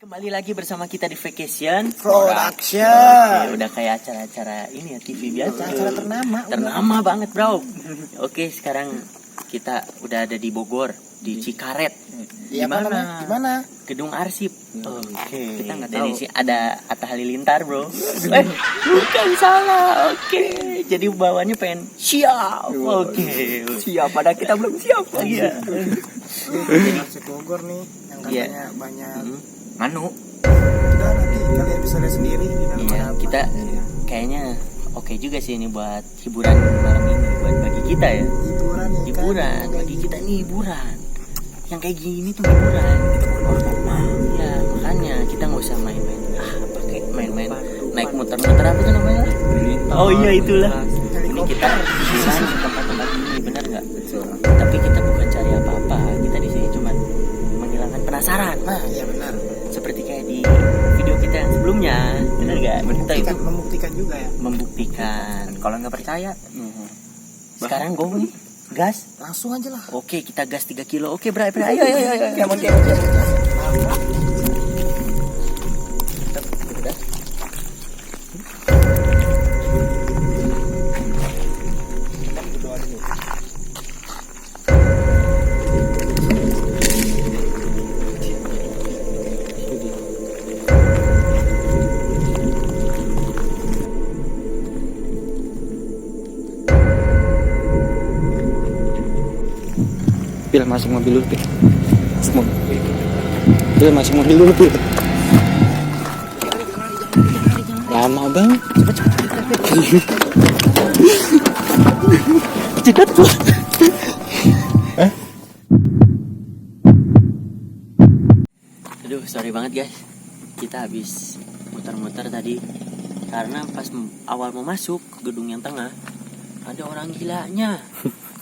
Kembali lagi bersama kita di Vacation Production. Oke, udah kayak acara-acara ini ya, TV biasa. Acara Ternama banget, bro. Oke, sekarang kita udah ada di Bogor, di Cikaret. Di mana? Gedung Arsip. Oke. Kita nggak tahu. Di sini ada Atta Halilintar, bro. Bukan salah. Oke. Jadi bawahnya pengen siap. Oke. Siap, padahal kita belum siap. Iya. Masih Bogor nih, yang Iya. katanya banyak. Anu. Udah nanti kalian bisa lihat sendiri di dalam Iya, ada apa. kita kayaknya oke juga sih ini buat hiburan malam ini, buat bagi kita ya. hiburan ya Hiburan, kan? bagi kita nih hiburan. Yang kayak gini tuh hiburan. Kita bukan normal. Ya, makanya kita nggak usah main-main. Pakai main-main naik muter-muter apa tuh namanya? Oh iya itulah. Ini kita hiburan di tempat-tempat ini, benar nggak? Tapi kita bukan cari apa-apa. Kita di sini cuma menghilangkan penasaran. Nah, iya benar. Seperti kayak di video kita yang sebelumnya, benar nggak? Kita itu Membuktikan juga ya. membuktikan. Kalau nggak percaya, sekarang go nih, gas. Langsung aja lah. Oke, kita gas 3 kilo. Oke, ayo. Oke. Udah. Berdoa dulu. Pil, masuk mobil dulu, Pil. Pil, masuk mobil dulu, Pil. Lama bang. Cepat tuh. Aduh, sorry banget guys. Kita habis muter-muter tadi karena pas awal mau masuk ke gedung yang tengah ada orang gilanya.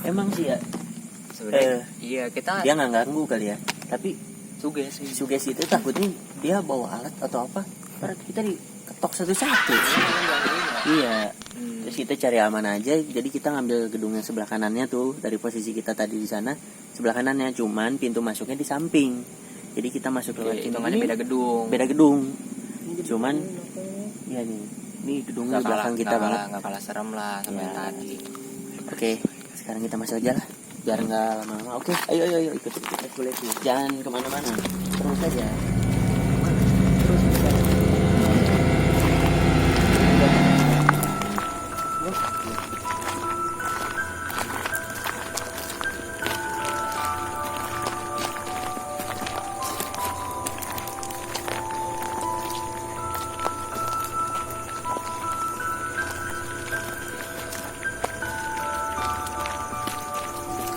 Emang sih ya. Iya, kita Dia nggak ganggu kali ya. Tapi sugesti itu takutnya dia bawa alat atau apa. Karena kita diketok satu-satu. Iya. Terus kita cari aman aja. Jadi kita ngambil gedung yang sebelah kanannya tuh, dari posisi kita tadi di sana. Sebelah kanannya, cuman pintu masuknya di samping. Jadi kita masuk lewat hitungannya ini. beda gedung. Cuman ya nih gedungnya di belakang kita banget. Nggak kalah serem lah sama yang Ya. tadi. Oke, sekarang kita masuk aja lah. Biar nggak lama-lama. Oke, ayo ikut. Boleh. Jangan kemana-mana. Terus aja.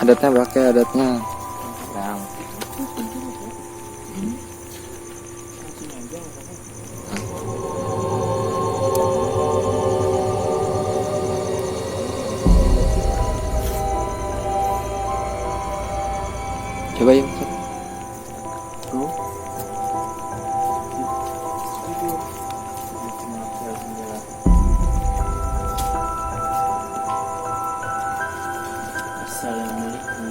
Adatnya pakai adatnya. Bang. Coba yuk. Assalamualaikum.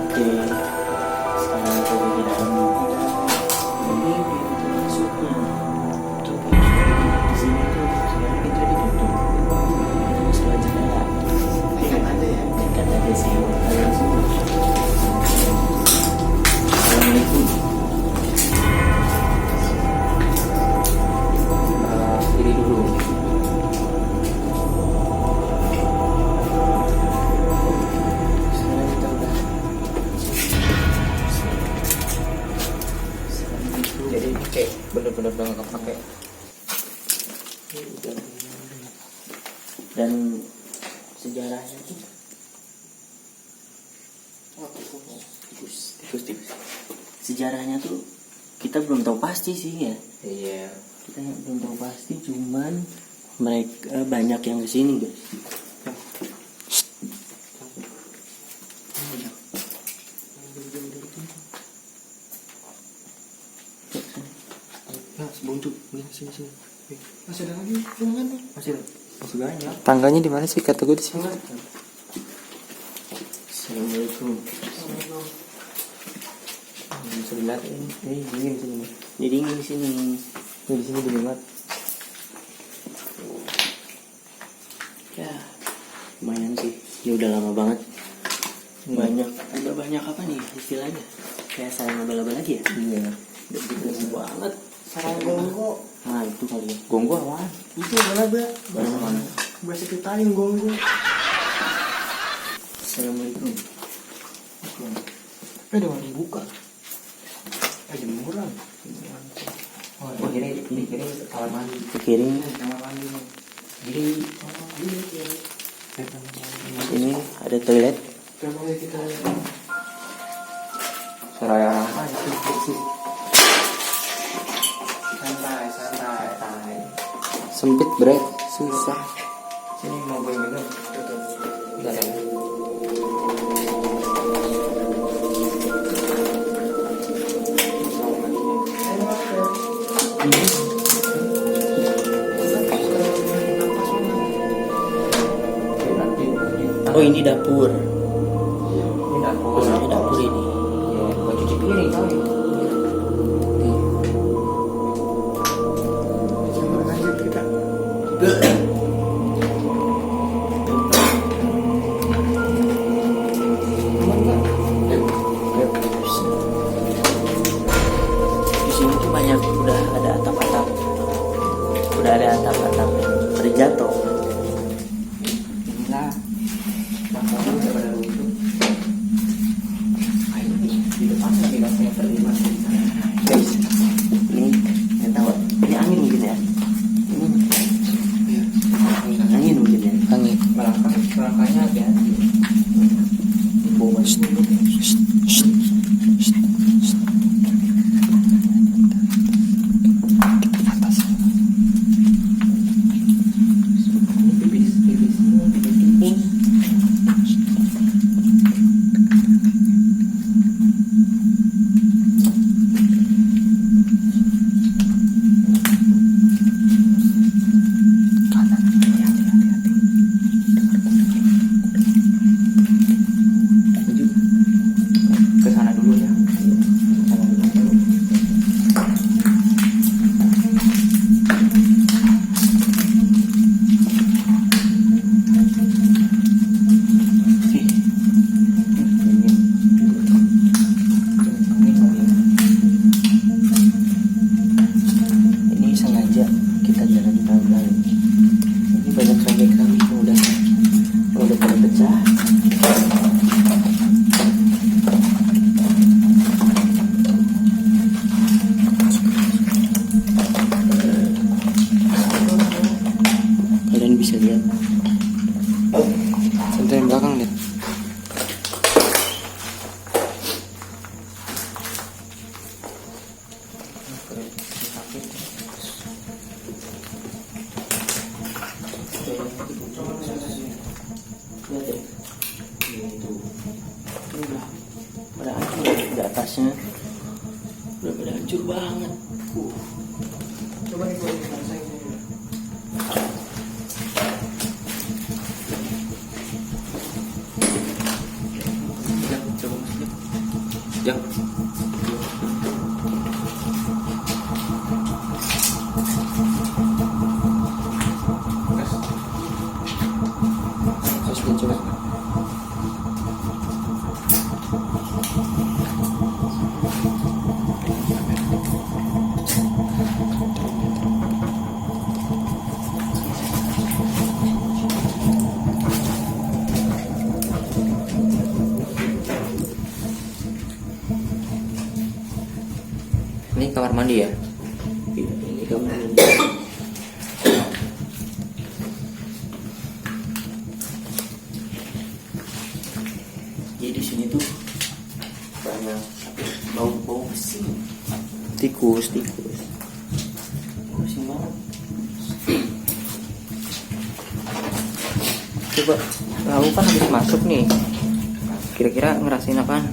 Oke, sekarang kita di dalam. Ini pintu masuknya. Tuh di sini tuh sebenarnya pintu ditutup. Terus lewat jendela. Dekat aja sih. Kalian semua. Assalamualaikum. Diri dulu. Sekarang kita udah. Jadi ini kayak bener-bener udah nggak kepake. Dan sejarahnya tuh tikus. Sejarahnya tuh kita belum tahu pasti sih ya. Iya. Kita belum tahu pasti, cuman mereka banyak yang kesini guys. Buncuk, sini. Masih ada lagi ruangan nih. Masih banyak. Tangganya di mana sih? Kata gue di sini. Assalamualaikum. Bisa dilihat ini dingin sini. Jadi dingin di sini. Ini di sini dingin banget. Ya, lumayan sih. Ya udah lama banget. Udah banyak apa nih istilahnya? Kayak sarang abal-abal lagi ya? Iya. Udah gitu banget. Sarang gonggo. Nah itu kali ya. Gonggo apaan? Itu mana Mana? bahasa kita yang gonggo. Assalamualaikum. Ada warung buka. Jemuran. Oh, kiri kamar mandi. Ke kiri. Kamar mandi. Kiri. Ini ada toilet. Coba kita lihat. Suara orang apa sih? Santai. Sempit bre, susah. Sini mau gue minum. Udah ada. Oh ini dapur. Ini dapur. Ini dapur ini. Ya, buat cuci piring kali. Coba lanjut kita. Di sini tuh banyak udah ada atap-atap. Udah ada atap-atap terjatuh. Inilah. Makanya udah pada runtuh. Ini di depan lagi rasanya terlibat. Guys, ini nggak tahu. Ini angin mungkin ya. Angin mungkin ya. Angin. Melangkahnya hati-hati. Bau ke sana dulu ya. Ini sengaja kita jalan pelan-pelan. Ini banyak keramik-keramik yang udah pada pecah. Kalian bisa lihat. Santai yang belakang deh. Lihat deh. Itu. Udah pada hancur di atasnya. Udah pada hancur banget. Coba nih gue rasain ini. Jangan. Masukin coba. Ini kamar mandi ya? Ini kamar. tikus. Pusing banget. Coba, lalu kan habis masuk nih. Kira-kira ngerasain apaan?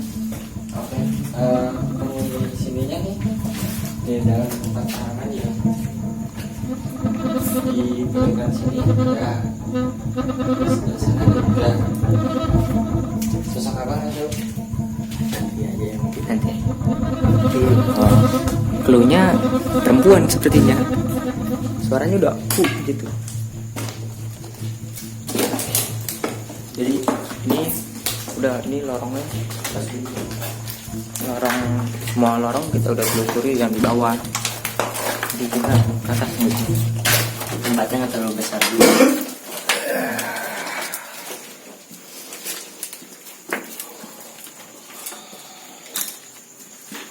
Oke, penghuni sininya nih di dalam tempat tahanan ya, di pinggiran sini ya, di sebelah sana juga. Sosok abang itu Nanti aja yang mungkin. Nanti. Oh, clue-nya perempuan sepertinya. Suaranya udah gitu. Jadi ini lorongnya pasti semua lorong kita udah telusuri yang di bawah. Jadi kita ke atas nih. Tempatnya nggak terlalu besar juga.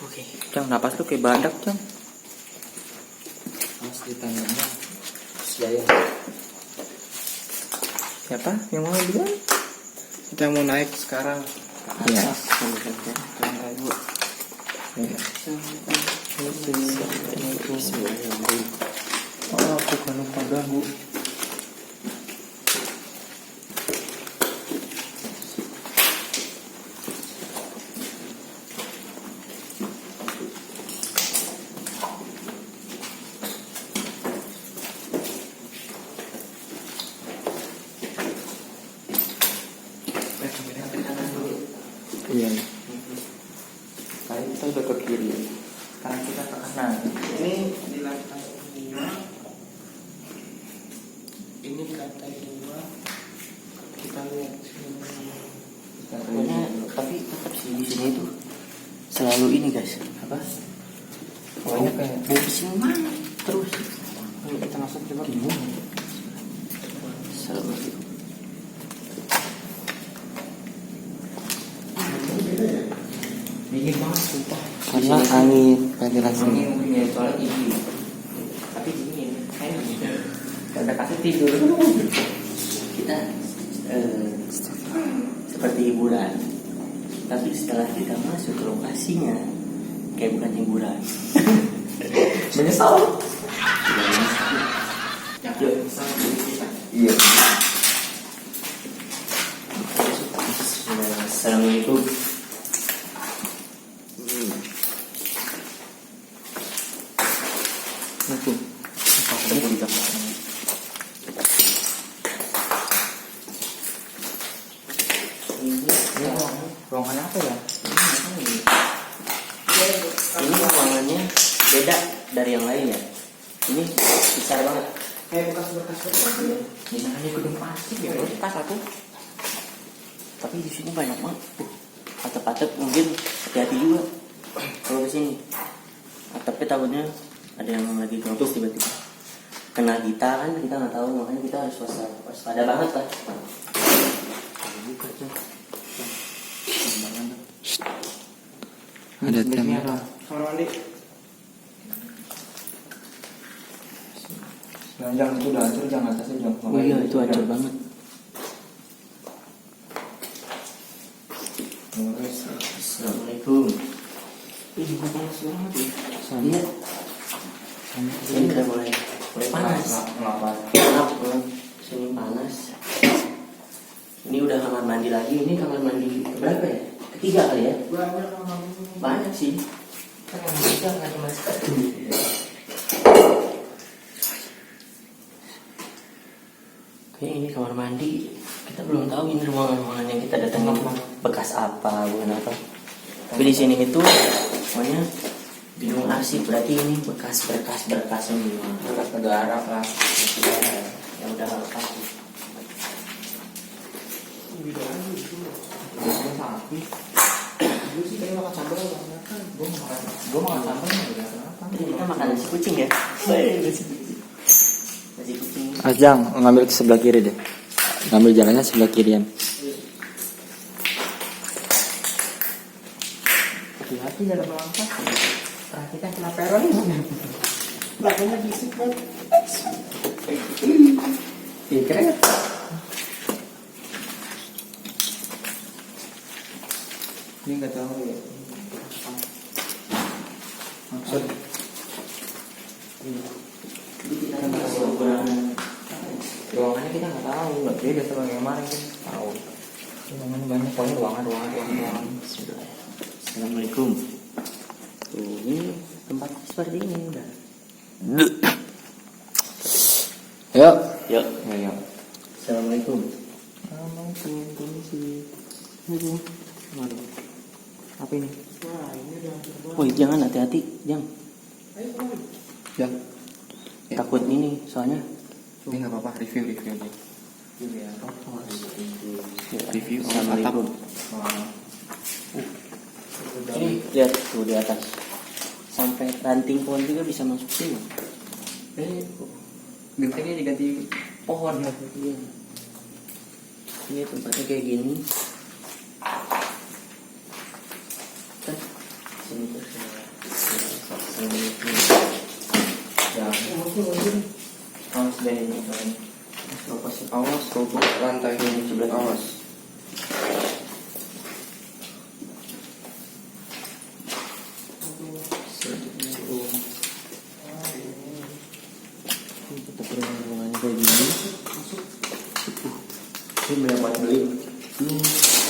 Oke, Cang, napas tuh kayak badak, Cang. harus ditanyanya saya. Siapa yang mau bilang? Kita mau naik sekarang ke Iya. atas. Lantai 2. Oh, aku kan lupa ganggu. Iya. Tadi kita udah ke kiri. Sekarang kita ke kanan. Ini di lantai 2. Ini lantai 2. Kita lihat sini. Pokoknya tapi tetap sih di sini tuh selalu ini guys. Apa? Pokoknya kayak Mau pusing banget terus. ayo kita masuk coba. Selalu gitu. Dingin banget sumpah. Karena angin ventilasinya. Angin mungkin ya soalnya ini. Tapi dingin. Enak. Ada kasih tidur. Kita seperti hiburan. Tapi setelah kita masuk ke lokasinya kayak bukan hiburan. Menyesal. Yuk. Iya. Assalamualaikum. Itu. Apa ada di kamar? Ini Ruangan apa ya? ini ruangannya beda dari yang lain ya. Ini besar banget. Kayak bekas-bekas ya. Misalnya di gedung plastik ya, berarti pas aku. Tapi di sini banyak banget. Atap-atap mungkin hati-hati juga kalau ke sini. Atapnya takutnya ada yang lagi keropos tiba-tiba kena kita kan, kita nggak tahu, makanya kita harus waspada banget lah. Buka tuh. Ada Sebenarnya tembok. apa? Kamar mandi. Jangan itu udah hancur, jangan atasnya jangan. Oh iya itu hancur banget. Assalamualaikum. Ih, gue panas banget ya. Iya. Sini udah mulai panas. Gelap, sini panas. Ini udah kamar mandi lagi. Ini kamar mandi berapa ya? Ketiga kali ya? Banyak kamar. Banyak sih. Kan yang ketiga nggak cuma satu. Kayaknya ini kamar mandi. Kita belum tahu ini ruangan-ruangan yang kita datangin bekas apa, bukan apa. Tapi di sini itu pokoknya gedung arsip, berarti ini bekas berkas semua. Bekas negara lah. Yang udah nggak pakai. Biasanya sapi. Gue sih kayak makan sambal nggak makan. Gue makan sambal nggak kenapa. Tadi kita makan nasi kucing ya. Nasi kucing. Ajang ngambil ke sebelah kiri deh. Ngambil jalannya sebelah kirian. Hati-hati dalam melangkah. Perhatikan kelaparan. Belakangnya bisik banget. Iya keren. Ini nggak tahu ya. Maksud tahu nggak beda sama yang kemarin kan. Tahu. Ruangan banyak, pokoknya ruangan. Bismillah. Assalamualaikum. Tuh, ini tempat seperti ini udah. Yuk. Yuk. Ayo. Assalamualaikum. Assalamualaikum, permisi. Waduh. Apa ini? Woi, jangan hati-hati, jangan. Ya. Takut ini, soalnya. Ini nggak apa-apa, review nih. Ya, Review Assalamualaikum. Ini lihat tuh di atas. Sampai ranting pohon juga bisa masuk sini. Gentengnya diganti pohon. Iya. Ini tempatnya kayak gini. Kan sini terus. Ya. Awas deh ini. Awas, tutup lantai ini sebelah awas. Ruangannya kayak gini. Ini banyak banget beli. Ini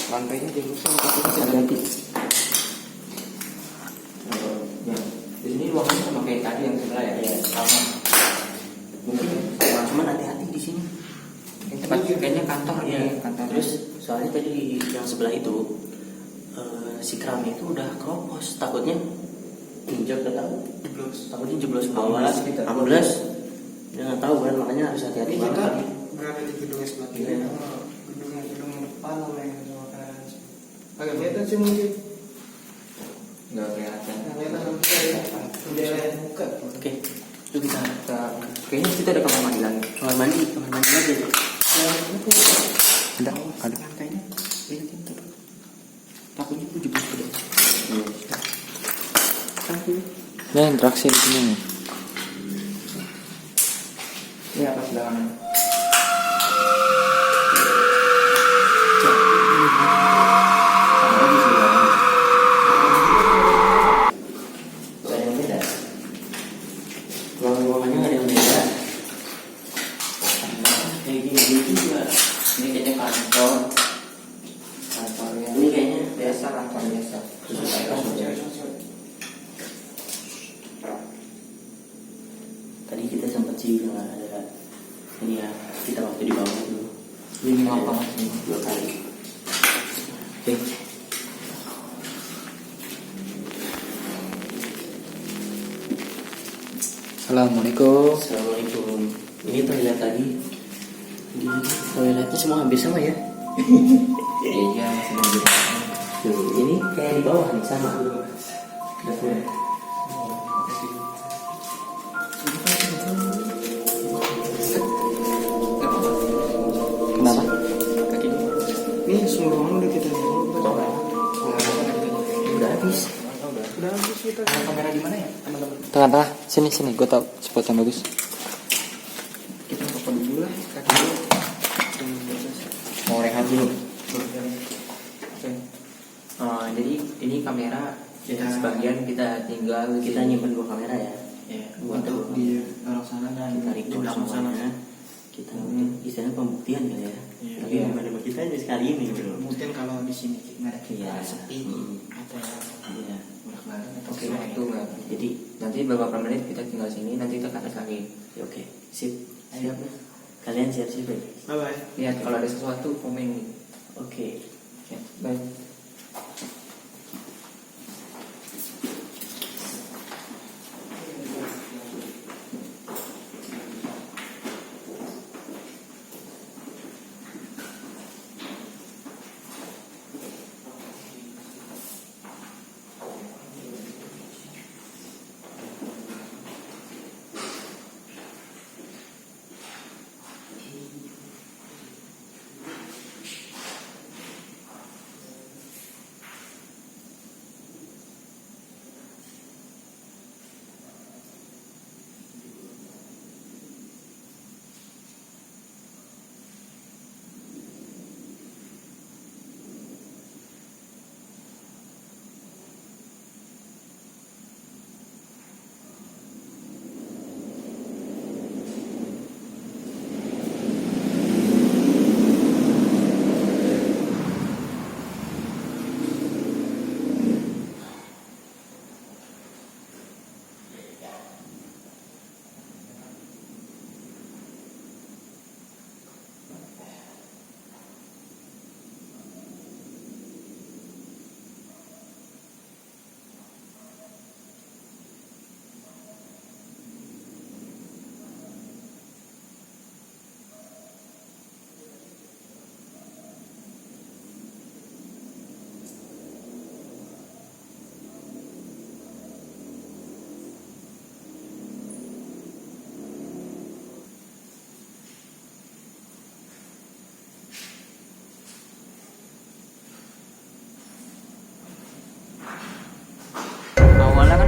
Lantainya dirusak. hati-hati. Ya. Di sini ruangannya sama kayak tadi yang sebelah ya. Ya, sama. Mungkin cuman hati-hati di sini. Ini tempat kayaknya kantor Iya, ya, kantor. Terus soalnya tadi yang sebelah itu si keramik itu udah keropos, takutnya injak ke tahu. Takutnya jeblos ke bawah. Amblas kita. Amblas. Dia nggak tahu kan, makanya harus hati-hati Ini banget. kita tadi. berada di gedung sebelah kiri. Iya. Gedung depan namanya sama kanan. Agak kelihatan sih mungkin. Nggak kelihatan. Yang kelihatan sampai ya. Bendera yang buka. Oke, itu kita Kayaknya kita ada kamar mandi lagi. kamar mandi aja. Deh. Ada. Lantainya. Takutnya itu jebol ke dalam. Ini interaksi di sini nih. Ini apa sebelah Sama lagi sebenarnya. Gak ada yang beda. Ruangannya nggak ada yang beda. Sama kayak gini juga. Ini kayaknya kantor. kantornya. Ini kayaknya Biasa, kantor biasa. Tadi kita sempat sih nggak ada ini ya, kita waktu di bawah dulu. Ini apa? 2 kali. Oke. Assalamualaikum. Assalamualaikum. Ini toilet lagi. Ini toiletnya semua hampir sama ya. Iya, masih nunggu. Tuh, ini kayak di bawah nih sama. Dapur. Kenapa? Kaki dulu. Ini semua ruangan udah kita lihat. Udah habis. Udah habis kita. Kamera di mana ya, teman-teman? Tengah-tengah. Sini. Gue tau spot yang bagus. Kita foto dulu lah. Kaki dulu. Mau rehat dulu. Oke. Jadi ini kamera Ya. sebagian kita tinggal Kita nyimpen 2 kamera ya. Ya, Untuk di belakang sana dan Kita di record belakang sana. semuanya. Kita istilahnya pembuktian kali ya. Iya. Tapi bukan sama kita aja sekali ini bro. Mungkin kalau di sini nggak ada kita Iya. sepi atau Iya. udah banget atau Oke, gimana itu nggak. Jadi Nanti beberapa menit kita tinggal sini, nanti kita ke atas lagi. ya oke, sip. Siap ya. Kalian siap-siap ya. Bye bye. Lihat kalau ada sesuatu komen. Oke. Ya, bye.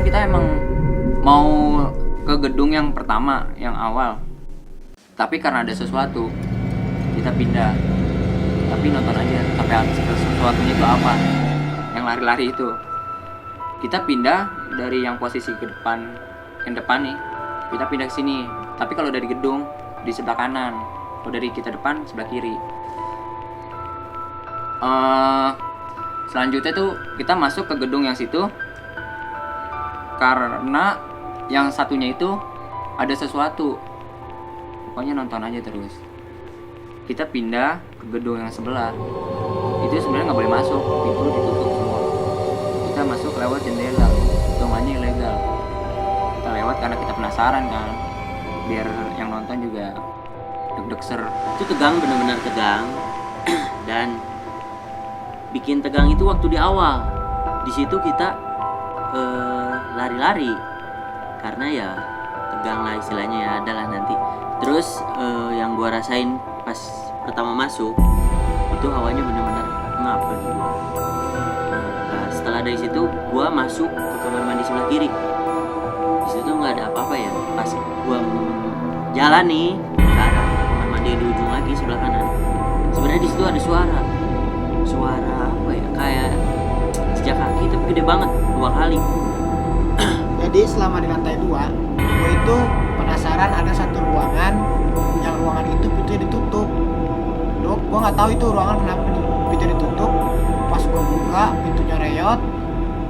kita emang mau ke gedung yang pertama, yang awal. Tapi karena ada sesuatu, kita pindah. Tapi nonton aja sampai habis. Sesuatunya itu apa? Yang lari-lari itu. Kita pindah dari yang posisi ke depan, yang depan nih. Kita pindah ke sini. Tapi kalau dari gedung di sebelah kanan. Kalau dari kita depan sebelah kiri. Selanjutnya tuh kita masuk ke gedung yang situ karena yang satunya itu ada sesuatu. Pokoknya nonton aja terus. Kita pindah ke gedung yang sebelah. Itu sebenarnya nggak boleh masuk, pintu ditutup semua. Kita masuk lewat jendela, hitungannya ilegal. Kita lewat karena kita penasaran kan, biar yang nonton juga deg-deg. Itu tegang, benar-benar tegang. Dan bikin tegang itu waktu di awal. Di situ kita lari-lari karena ya tegang lah istilahnya ya, adalah nanti. Terus yang gua rasain pas pertama masuk itu hawanya benar-benar ngap bagi gua. Nah, setelah dari situ gua masuk ke kamar mandi sebelah kiri. Di situ nggak ada apa-apa ya. Pas gua jalan nih ke arah kamar mandi di ujung lagi sebelah kanan, sebenarnya di situ ada suara apa ya, kayak sejak kaki tapi gede banget 2 kali. Jadi selama di lantai 2 gue itu penasaran ada satu ruangan, yang ruangan itu pintunya ditutup. Dok, gue nggak tahu itu ruangan kenapa pintunya ditutup. Pas gue buka pintunya reot,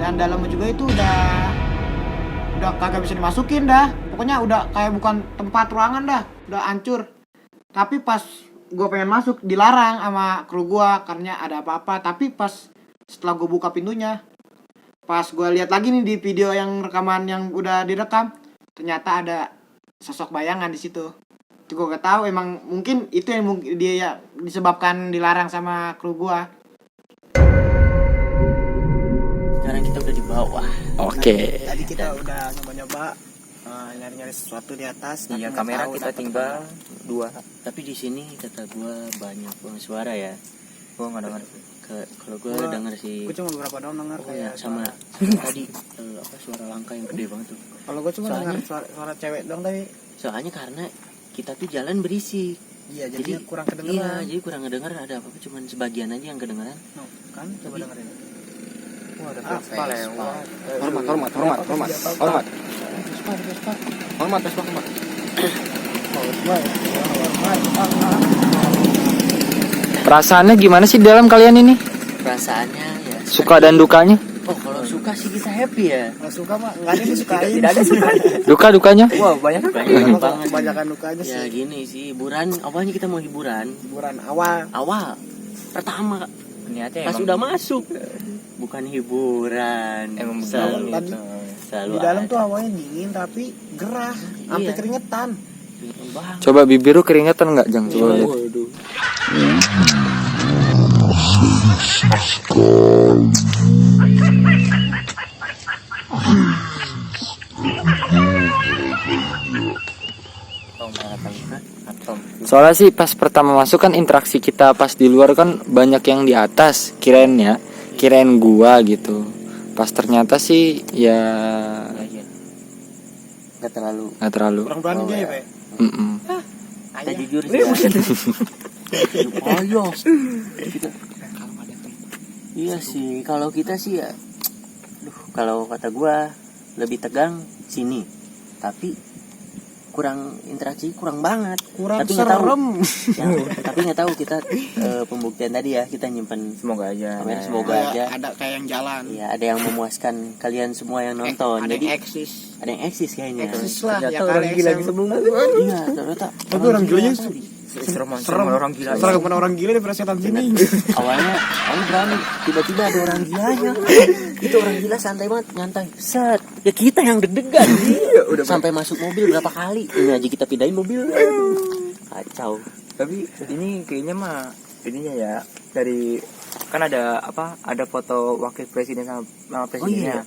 dan dalamnya juga itu udah kagak bisa dimasukin dah. Pokoknya udah kayak bukan tempat ruangan dah, udah hancur. Tapi pas gue pengen masuk dilarang sama kru gue karena ada apa-apa. Tapi pas setelah gue buka pintunya, pas gue lihat lagi nih di video yang rekaman yang udah direkam, ternyata ada sosok bayangan di situ. Itu gue gak tahu, emang mungkin itu yang dia ya disebabkan dilarang sama kru gue. Sekarang kita udah di bawah. Oke. Tadi kita udah nyoba-nyoba nyari-nyari sesuatu di atas. Iya, tapi kamera nggak tahu kita dapat tinggal apa. 2. Tapi di sini kata gua banyak banget suara ya. Gua nggak dengar. Kalau gua denger sih. Gue cuma beberapa doang denger Oh ya, kayak sama tadi apa suara langkah yang gede banget tuh. Kalau gue cuma Soalnya- denger suara cewek doang tadi. Soalnya karena kita tuh jalan berisik. Iya, Jadi jadi kurang kedengeran. Iya, jadi kurang ngedenger, ada apa-apa cuman sebagian aja yang kedengeran. No, kan coba Tapi- dengerin. Wah, ada Ah, Vespa lewat. Hormat. Perasaannya gimana sih dalam kalian ini? Perasaannya ya Suka dan dukanya? Oh, kalau suka sih kita happy ya. Nggak suka mah, nggak ada yang disukain. Tidak ada duka-dukanya? Wah, banyak Banyak banget. Kebanyakan lukanya Ya sih. gini sih, hiburan awalnya kita mau hiburan. Hiburan awal. Awal pertama Niatnya pas udah masuk bukan hiburan. Emang selalu, tadi selalu di dalam ada. tuh hawanya dingin tapi gerah, sampai Iya. keringetan. Bang. Coba bibir lu keringetan nggak, Jang? Coba lihat. Waduh. Soalnya sih pas pertama masuk kan interaksi kita pas di luar kan banyak yang di atas, kirain gua gitu. Pas ternyata sih ya Gak terlalu. nggak terlalu. Kurang berani dia ya, Pak. Mm-mm. Kita jujur sih. Ayo. Iya sih, kalau kita sih ya, kalau kata gua lebih tegang sini, tapi kurang interaksi, kurang banget. Kurang tapi nggak tahu. serem. Ya, tapi nggak tahu kita pembuktian tadi ya, kita nyimpen Semoga aja. kamera, semoga aja. Ada kayak yang jalan. Ya, ada yang memuaskan kalian semua yang nonton. Ada Jadi yang eksis. ada yang eksis kayaknya. Eksis lah, ya orang kali gila SM. bisa bunga. Iya, ternyata. Tapi orang gilanya tadi. Serem orang gila. Serem kepada orang gila daripada setan sini. Awalnya berani, tiba-tiba ada orang gilanya. Itu orang gila santai banget, nyantai. Set, ya kita yang deg-degan. udah sampai masuk mobil berapa kali. Ini aja kita pindahin mobil. Kacau. Tapi ini kayaknya mah ininya ya dari kan ada apa? Ada foto wakil presiden sama presidennya. iya.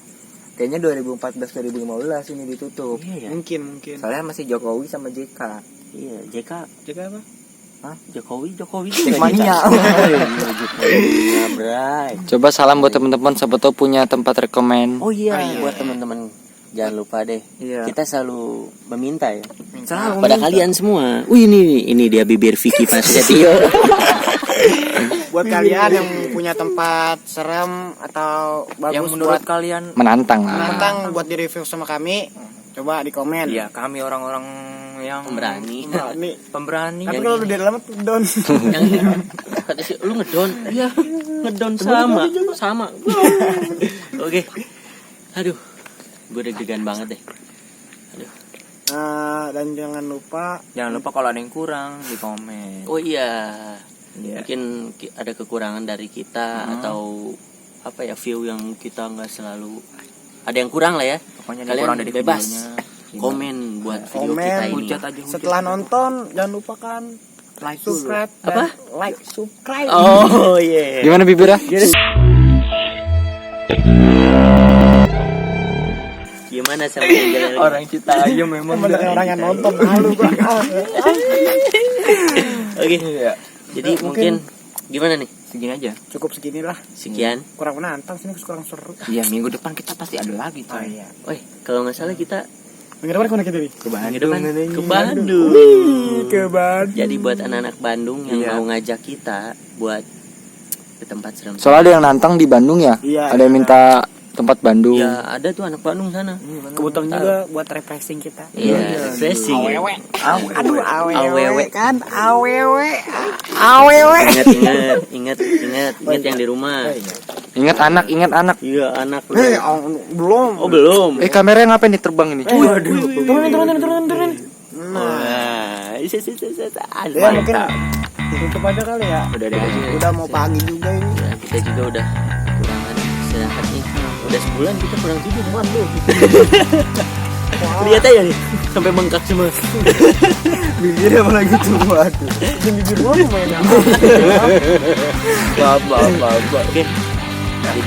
Kayaknya 2014 2015 ini ditutup. Iya ya. Mungkin. Soalnya masih Jokowi sama JK. Iya, JK. Jaga apa? Hah? Jokowi. Jackmania. Iya, Bray. Coba salam buat teman-teman siapa tahu punya tempat rekomen. Oh iya, Ah, iya. buat teman-teman jangan lupa deh. Iya. Kita selalu meminta ya. Selalu Pada kalian semua. Ini dia bibir Vicky Prasetyo. Buat kalian yang punya tempat serem atau bagus yang menurut buat kalian Menantang. tentang buat di review sama kami, coba di komen. ya kami orang-orang yang Pemberani. pemberani Tapi kalau udah di dalam tuh down. Yang kata si lu ngedon. Iya, ngedon sama. Oke. Aduh. Gue deg-degan banget deh. Dan jangan lupa kalau ada yang kurang di komen. Oh iya. Iya. Mungkin ada kekurangan dari kita atau apa ya, view yang kita nggak selalu ada yang kurang lah ya. Pokoknya Kalian kurang dari bebas videonya. komen buat video Komen, kita ini. Hujat aja hujat. setelah nonton jangan lupakan Like dulu. subscribe dan Apa? like subscribe. Oh iya. Gimana bibirnya? Gimana sama yang jalan lagi? Orang kita aja memang Bener orang yang nonton malu gua. Oke. Iya. Jadi mungkin gimana nih? Segini aja. Cukup seginilah. Sekian. Kurang menantang sini kurang seru. Iya, minggu depan kita pasti ada lagi, Oh coy. iya. Woi, kalau nggak salah kita Minggu depan kemana kita nih? Ke minggu Bandung. depan katanya. ke Bandung. Ke Bandung. Jadi buat anak-anak Bandung yang Iya. mau ngajak kita buat ke tempat serem. Soalnya ada yang nantang di Bandung ya. Iya, Ada yang iya. minta tempat Bandung. Ya ada tuh anak Bandung sana. Kebetulan juga buat refreshing kita. Iya, refreshing. Aduh, awewe Awewe. kan, awewe. Ingat yang di rumah. Ingat anak. Iya, anak. Belum. Oh, belum. Kameranya ngapain nih terbang ini? Turunin. Nah, Ya mungkin tutup aja kali ya. udah ada aja. Udah mau pagi juga ini. Ya, kita juga udah kurangan istirahat nih. Udah sebulan kita kurang tidur. Waduh. Lihat aja nih, sampai bengkak semua. Bibirnya apalagi tuh, waduh. Bibir gua mau main apa? Maaf. Oke. Jadi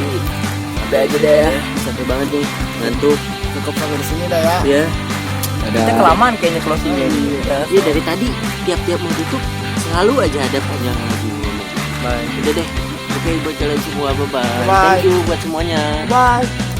udah aja deh ya. Sampai banget nih, ngantuk. Cukup sampai di sini dah ya. Ya. Kita kelamaan kayaknya closingnya. Iya, dari tadi tiap mau tutup selalu aja ada panjang lagi. Udah deh. Oke, buat kalian semua, bye-bye. Bye. Thank you buat semuanya. Bye.